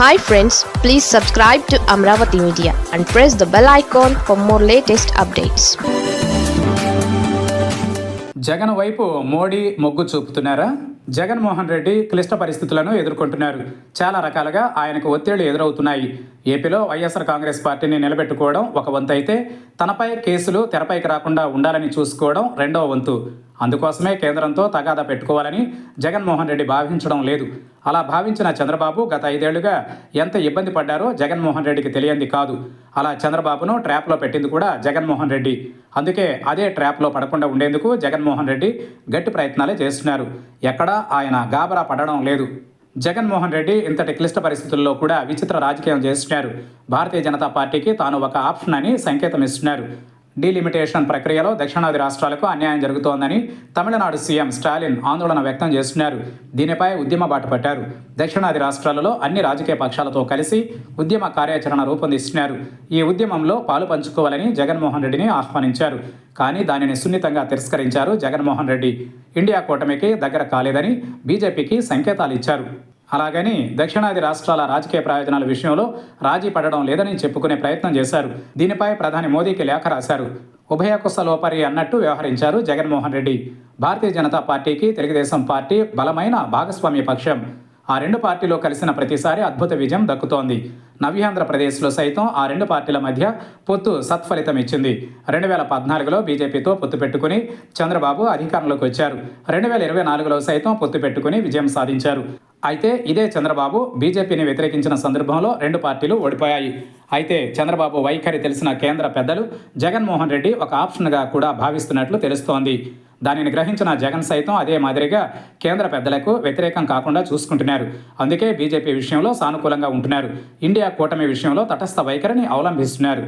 Hi friends, please subscribe to Amravati Media and press the bell icon for more latest updates. Jagan వైపు మోడీ మొగ్గు చూపుతున్నారా? జగన్మోహన్ రెడ్డి క్లిష్ట పరిస్థితులను ఎదుర్కొంటున్నారు. చాలా రకాలుగా ఆయనకు ఒత్తిళ్లు ఎదురవుతున్నాయి. ఏపీలో వైఎస్ఆర్ కాంగ్రెస్ పార్టీని నిలబెట్టుకోవడం ఒక వంతు అయితే, తనపై కేసులు తెరపైకి రాకుండా ఉండాలని చూసుకోవడం రెండవ వంతు. అందుకోసమే కేంద్రంతో తగాదా పెట్టుకోవాలని జగన్మోహన్ రెడ్డి భావించడం లేదు. అలా భావించిన చంద్రబాబు గత 5 ఏళ్లుగా ఎంత ఇబ్బంది పడ్డారో జగన్మోహన్ రెడ్డికి తెలియంది కాదు. అలా చంద్రబాబును ట్రాప్లో పెట్టింది కూడా జగన్మోహన్ రెడ్డి. అందుకే అదే ట్రాప్లో పడకుండా ఉండేందుకు జగన్మోహన్ రెడ్డి గట్టి ప్రయత్నాలే చేస్తున్నారు. ఎక్కడా ఆయన గాబరా పడడం లేదు. జగన్మోహన్ రెడ్డి ఇంతటి క్లిష్ట పరిస్థితుల్లో కూడా విచిత్ర రాజకీయం చేస్తున్నారు. భారతీయ జనతా పార్టీకి తాను ఒక ఆప్షన్ అని సంకేతం ఇస్తున్నారు. డీలిమిటేషన్ ప్రక్రియలో దక్షిణాది రాష్ట్రాలకు అన్యాయం జరుగుతోందని తమిళనాడు సీఎం స్టాలిన్ ఆందోళన వ్యక్తం చేస్తున్నారు. దీనిపై ఉద్యమ బాట పట్టారు. దక్షిణాది రాష్ట్రాలలో అన్ని రాజకీయ పక్షాలతో కలిసి ఉద్యమ కార్యాచరణ రూపొందిస్తున్నారు. ఈ ఉద్యమంలో పాలు పంచుకోవాలని జగన్మోహన్ రెడ్డిని ఆహ్వానించారు. కానీ దానిని సున్నితంగా తిరస్కరించారు జగన్మోహన్ రెడ్డి. ఇండియా కూటమికి దగ్గర కాలేదని బీజేపీకి సంకేతాలు ఇచ్చారు. అలాగని దక్షిణాది రాష్ట్రాల రాజకీయ ప్రయోజనాల విషయంలో రాజీ పడడం లేదని చెప్పుకునే ప్రయత్నం చేశారు. దీనిపై ప్రధాని మోదీకి లేఖ రాశారు. ఉభయ కుశలోపరి అన్నట్టు వ్యవహరించారు జగన్మోహన్ రెడ్డి. భారతీయ జనతా పార్టీకి తెలుగుదేశం పార్టీ బలమైన భాగస్వామ్య పక్షం. ఆ రెండు పార్టీలు కలిసిన ప్రతిసారి అద్భుత విజయం దక్కుతోంది. నవ్యాంధ్రప్రదేశ్లో సైతం ఆ రెండు పార్టీల మధ్య పొత్తు సత్ఫలితం ఇచ్చింది. 2014లో బీజేపీతో పొత్తు పెట్టుకుని చంద్రబాబు అధికారంలోకి వచ్చారు. 2024లో సైతం పొత్తు పెట్టుకుని విజయం సాధించారు. అయితే ఇదే చంద్రబాబు బీజేపీని వ్యతిరేకించిన సందర్భంలో రెండు పార్టీలు ఓడిపోయాయి. అయితే చంద్రబాబు వైఖరి తెలిసిన కేంద్ర పెద్దలు జగన్మోహన్ రెడ్డి ఒక ఆప్షన్గా కూడా భావిస్తున్నట్లు తెలుస్తోంది. దానిని గ్రహించిన జగన్ సైతం అదే మాదిరిగా కేంద్ర పెద్దలకు వ్యతిరేకం కాకుండా చూసుకుంటున్నారు. అందుకే బీజేపీ విషయంలో సానుకూలంగా ఉంటున్నారు. ఇండియా కూటమి విషయంలో తటస్థ వైఖరిని అవలంబిస్తున్నారు.